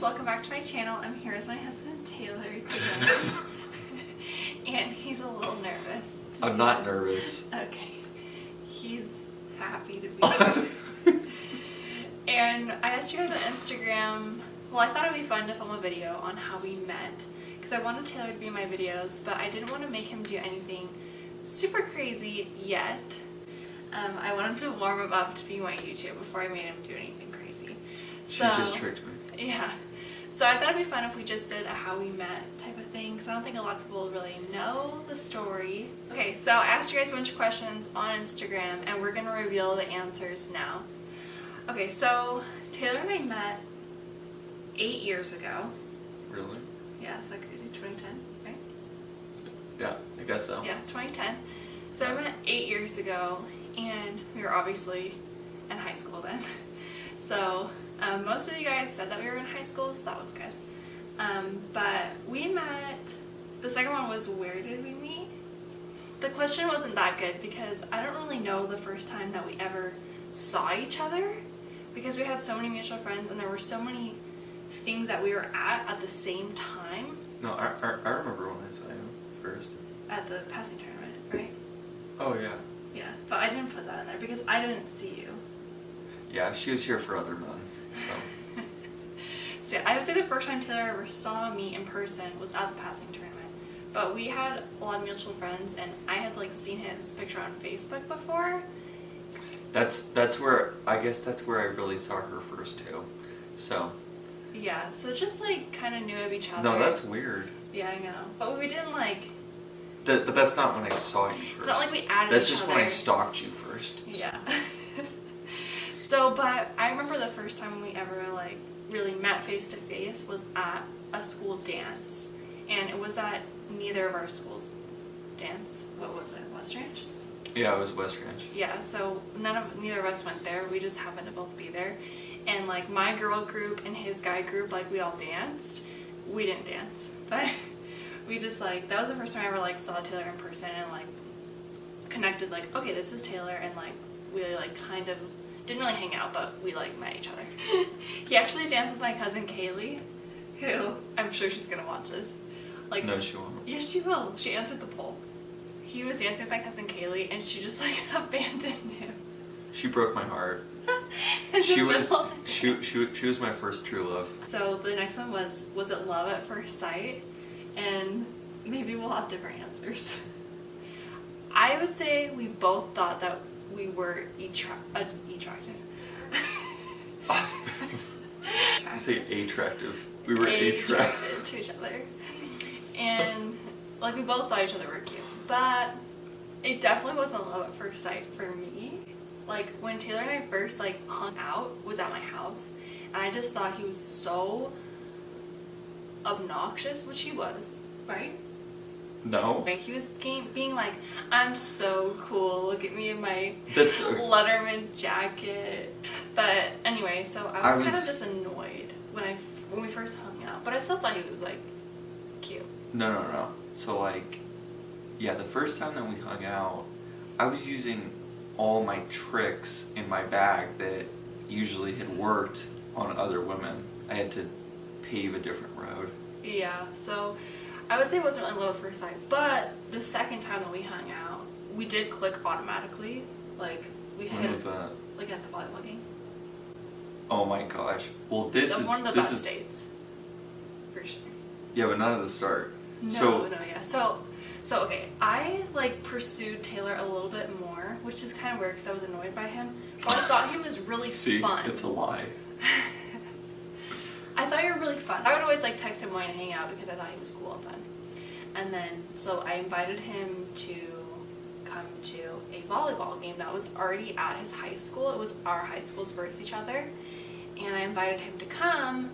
welcome back to my channel. I'm here with my husband Taylor today. And he's a little nervous. I'm not nervous. Okay. He's happy to be here. And I asked you guys on Instagram, well, I thought it would be fun to film a video on how we met, because I wanted Taylor to be in my videos, but I didn't want to make him do anything super crazy yet. I wanted to warm him up to be my YouTube before I made him do anything crazy. She just tricked me. Yeah. So I thought it'd be fun if we just did a how we met type of thing, because I don't think a lot of people really know the story. Okay, so I asked you guys a bunch of questions on Instagram, and we're going to reveal the answers now. Okay, so Taylor and I met 8 years ago. Really? Yeah, is that crazy? 2010, right? Yeah, I guess so. Yeah, 2010. So I met 8 years ago, and we were obviously in high school then. So most of you guys said that we were in high school, so that was good. But we met, the second one was, where did we meet? The question wasn't that good because I don't really know the first time that we ever saw each other, because we had so many mutual friends and there were so many things that we were at the same time. No, I remember when I saw you first. At the passing tournament, right? Oh, yeah. Yeah, but I didn't put that in there because I didn't see you. Yeah, she was here for other men, so. So yeah, I would say the first time Taylor ever saw me in person was at the passing tournament. But we had a lot of mutual friends, and I had like seen his picture on Facebook before. That's where, I guess that's where I really saw her first too, so. Yeah, so just like kind of knew of each other. No, that's weird. Yeah, I know. But we didn't like. But that's not when I saw you first. It's not like we added That's each just other. when I stalked you first. Yeah. So, but I remember the first time we ever like really met face to face was at a school dance, and it was at neither of our schools' dance. What was it? West Ranch? Yeah, it was West Ranch. Yeah. So neither of us went there. We just happened to both be there, and like my girl group and his guy group, like we all danced. We didn't dance, but we just like, that was the first time I ever like saw Taylor in person and like connected. Like, okay, this is Taylor, and like we like kind of didn't really hang out, but we like met each other. He actually danced with my cousin Kaylee, who I'm sure she's gonna watch this. Like, No, she won't. yes, she will. She answered the poll. He was dancing with my cousin Kaylee, and she just like abandoned him. She broke my heart. She was my first true love. So the next one was it love at first sight? And maybe we'll have different answers. I would say we both thought that we were attractive. You say attractive. We were attractive to each other. And like we both thought each other were cute. But it definitely wasn't love at first sight for me. Like when Taylor and I first like hung out was at my house, and I just thought he was so obnoxious, which he was, right? No. Like he was being like, I'm so cool, look at me in my That's Letterman jacket. But anyway, so I was kind of just annoyed when we first hung out, but I still thought he was like cute. No. So like, yeah, the first time that we hung out, I was using all my tricks in my bag that usually had worked on other women. I had to pave a different road. Yeah, so I would say it wasn't really love at first sight, but the second time that we hung out, we did click automatically. Like we hit. When was that? Like at the volleyball game. Oh my gosh. Well, this is one of the best dates. For sure. Yeah, but not at the start. No, yeah. So okay, I like pursued Taylor a little bit more, which is kind of weird because I was annoyed by him. But I thought he was really fun. See, it's a lie. I thought you were really fun. I would always like text him wanting to hang out because I thought he was cool and fun. And then, so I invited him to come to a volleyball game that was already at his high school. It was our high schools versus each other. And I invited him to come,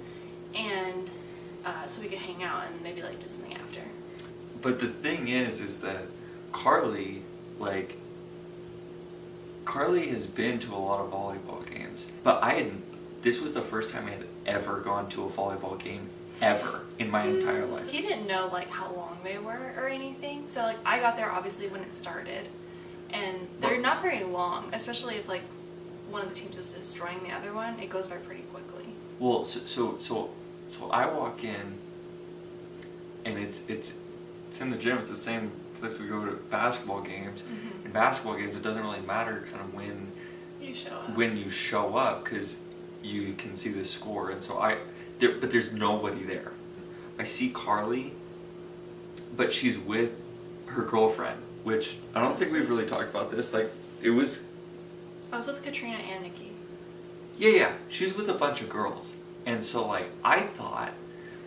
and so we could hang out and maybe like do something after. But the thing is that Carly has been to a lot of volleyball games, but this was the first time I had ever gone to a volleyball game ever in my entire life. He didn't know like how long they were or anything, so like I got there obviously when it started, and they're not very long, especially if like one of the teams is destroying the other one. It goes by pretty quickly. Well, so So I walk in, and it's in the gym. It's the same place we go to basketball games. Mm-hmm. In basketball games, it doesn't really matter kind of when you show up because you can see the score. And so but there's nobody there. I see Carly, but she's with her girlfriend, which I don't think we've really talked about this. Like, it was... I was with Katrina and Nikki. Yeah, she was with a bunch of girls. And so, like, I thought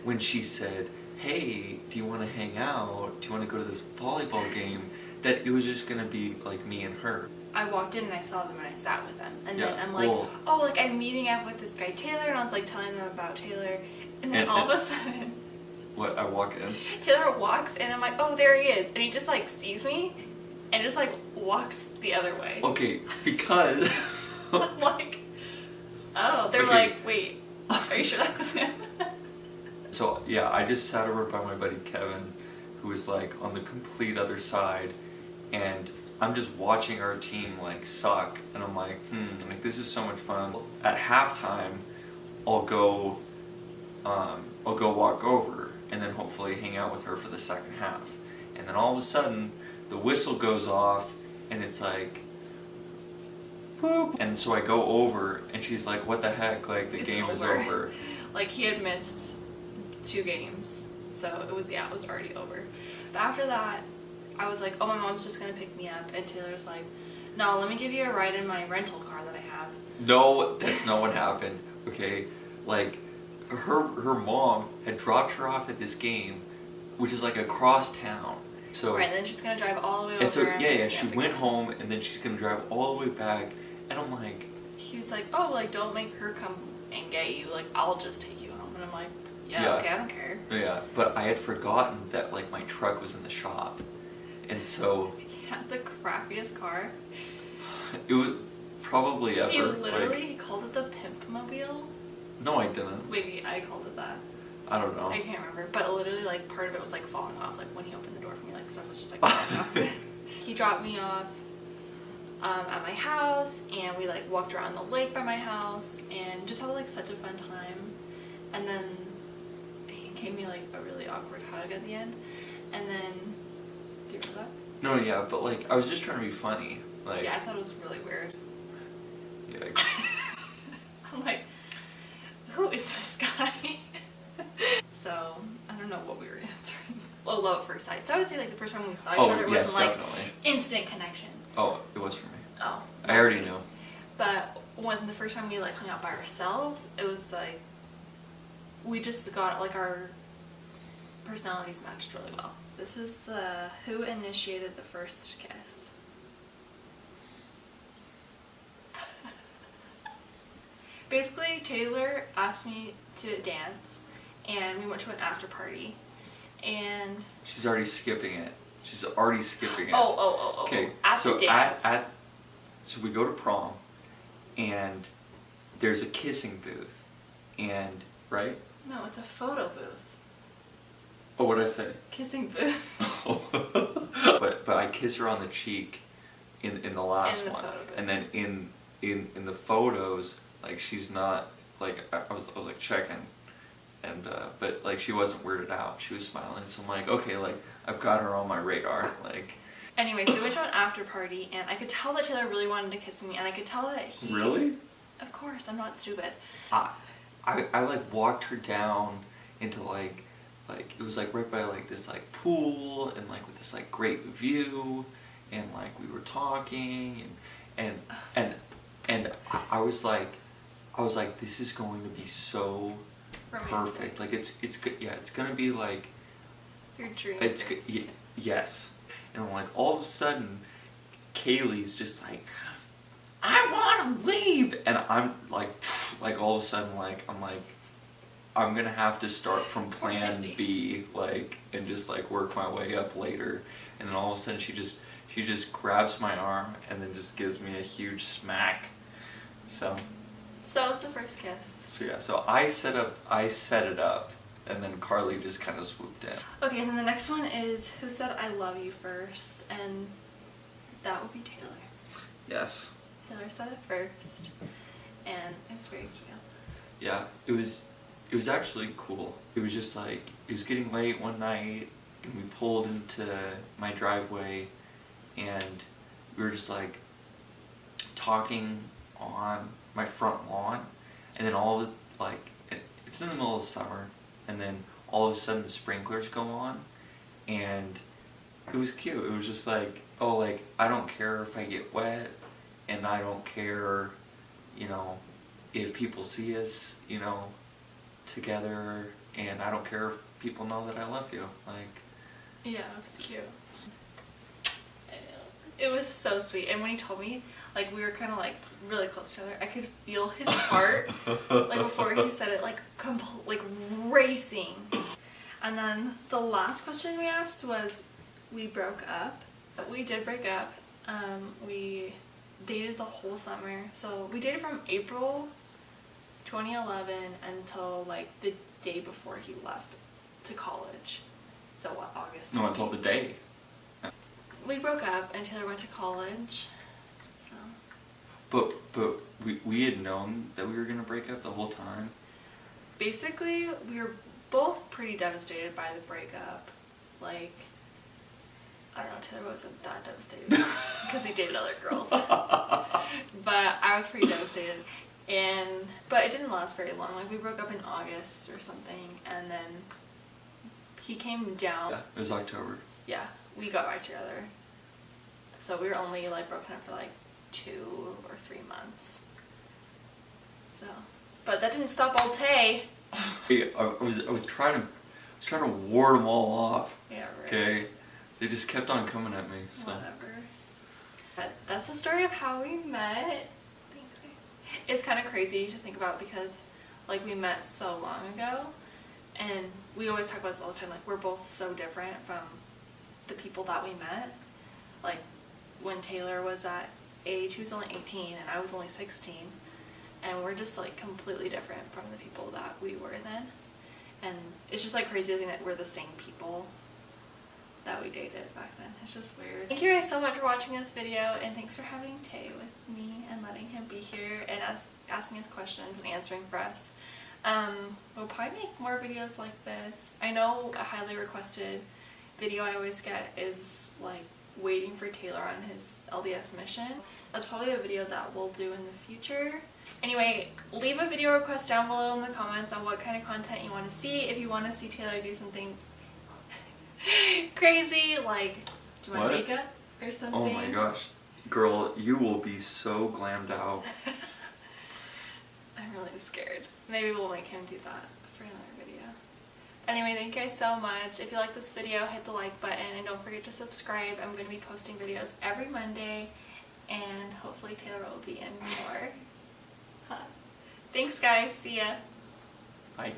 when she said, hey, do you want to hang out? Do you want to go to this volleyball game? That it was just going to be, like, me and her. I walked in and I saw them and I sat with them. And Yeah, then I'm like, well- oh, like, I'm meeting up with this guy Taylor. And I was, like, telling them about Taylor. And then all of a sudden... What? I walk in? Taylor walks and I'm like, oh, there he is. And he just, like, sees me and just, like, walks the other way. Okay, because... I'm like, oh, they're Okay. like, wait, are you sure that was him? So, yeah, I just sat over by my buddy Kevin, who was, like, on the complete other side, and I'm just watching our team, like, suck, and I'm like, like, this is so much fun. At halftime, I'll go walk over, and then hopefully hang out with her for the second half. And then all of a sudden, the whistle goes off, and it's like, boop. And so I go over, and she's like, what the heck, like, the It's game is over. over. Like, he had missed 2 games, so it was already over. But after that, I was like, oh, my mom's just gonna pick me up, and Taylor's like, no, let me give you a ride in my rental car that I have. No, that's not what happened, okay? Like, her mom had dropped her off at this game, which is like across town. So Right, then she's gonna drive all the way over. and so yeah, she pick went me up. home, and then she's gonna drive all the way back, and I'm like, He was like, oh, like, don't make her come and get you, like, I'll just take you home. And I'm like, yeah, Yeah. okay, I don't care. yeah, but I had forgotten that, like, my truck was in the shop, and so He had the crappiest car. it was probably ever. He literally, like, he called it the Pimp Mobile. no, I didn't. Maybe I called it that. I don't know. I can't remember, but literally, like, part of it was, like, falling off. Like, when he opened the door for me, like, stuff was just, like, falling off. He dropped me off at my house, and we, like, walked around the lake by my house, and just had, like, such a fun time. And then he gave me, like, a really awkward hug at the end. And then, do you remember that? No, yeah, but, like, I was just trying to be funny. Like, Yeah, I thought it was really weird. yeah. I'm like, who is this guy? So, I don't know what we were answering. Oh, love at first sight. So I would say, like, the first time we saw each other, it yes, wasn't, like, definitely. instant connection. Oh, it was for me. Oh. I already knew. But when the first time we, like, hung out by ourselves, it was, like, we just got, like, our personalities matched really well. This is the who initiated the first kiss. Basically, Taylor asked me to dance, and we went to an after party, and... She's already skipping it. She's already skipping it. Oh. Okay, At so the dance. so we go to prom, and there's a kissing booth, and right? No, it's a photo booth. Oh, what did I say? Kissing booth. but I kiss her on the cheek in the last In the one, photo booth. and then in the photos, like, she's not, like, I was like checking, and but, like, she wasn't weirded out. She was smiling, so I'm like, okay, like, I've got her on my radar, like. Anyway, so we went to an after party, and I could tell that Taylor really wanted to kiss me, and I could tell that he... Really? Of course, I'm not stupid. I like walked her down into like it was like right by like this like pool, and like with this like great view, and like we were talking, and I was like this is going to be so Romantic. perfect. Like it's good. Yeah, it's gonna be like Your dream. it's good. Yeah, yes. And like all of a sudden, Kaylee's just like, I want to leave, and I'm like all of a sudden, like I'm gonna have to start from plan B, like, and just like work my way up later. And then all of a sudden, she just grabs my arm and then just gives me a huge smack. So that was the first kiss. so yeah, so I set it up, and then Carly just kind of swooped in. Okay, and then the next one is who said I love you first, and that would be Taylor. Yes. Taylor said it first, and it's very cute. Yeah, it was It was actually cool. It was just like, it was getting late one night, and we pulled into my driveway, and we were just like talking on my front lawn, and then all the, like, it's in the middle of summer, and then all of a sudden the sprinklers go on, and it was cute. It was just like, oh, like, I don't care if I get wet, and I don't care, you know, if people see us, you know, together, and I don't care if people know that I love you. Like, yeah, it was cute. It was so sweet, and when he told me, like, we were kind of like really close to each other, I could feel his heart, like before he said it, like like racing. And then the last question we asked was, we broke up. We did break up. We dated the whole summer, so we dated from April 2011 until like the day before he left to college. So what, August? no, until the day. We broke up and Taylor went to college. So But we had known that we were gonna break up the whole time. basically, we were both pretty devastated by the breakup. Like, I don't know, Taylor wasn't that devastated because he dated other girls. But I was pretty devastated. But it didn't last very long. Like, we broke up in August or something, and then he came down. Yeah, it was October. Yeah, we got back together. So we were only like broken up for like 2 or 3 months. So, but that didn't stop old Tay. I was trying to ward them all off. Yeah, right. Okay, they just kept on coming at me. So. Whatever. That's the story of how we met. It's kind of crazy to think about because, like, we met so long ago, and we always talk about this all the time. Like, we're both so different from the people that we met. Like, when Taylor was at age, he was only 18 and I was only 16, and we're just like completely different from the people that we were then. And it's just like crazy to think that we're the same people that we dated back then. It's just weird. Thank you guys so much for watching this video, and thanks for having Tay with me and letting him be here and asking us questions and answering for us. We'll probably make more videos like this. I know a highly requested video I always get is like waiting for Taylor on his LDS mission. That's probably a video that we'll do in the future. Anyway, leave a video request down below in the comments on what kind of content you want to see. If you want to see Taylor do something crazy, like do you want What? makeup or something. Oh my gosh, girl, you will be so glammed out. I'm really scared. Maybe we'll make him do that for another video. Anyway, thank you guys so much. If you like this video, hit the like button and don't forget to subscribe. I'm going to be posting videos every Monday, and hopefully Taylor will be in more. Thanks guys, see ya. Bye.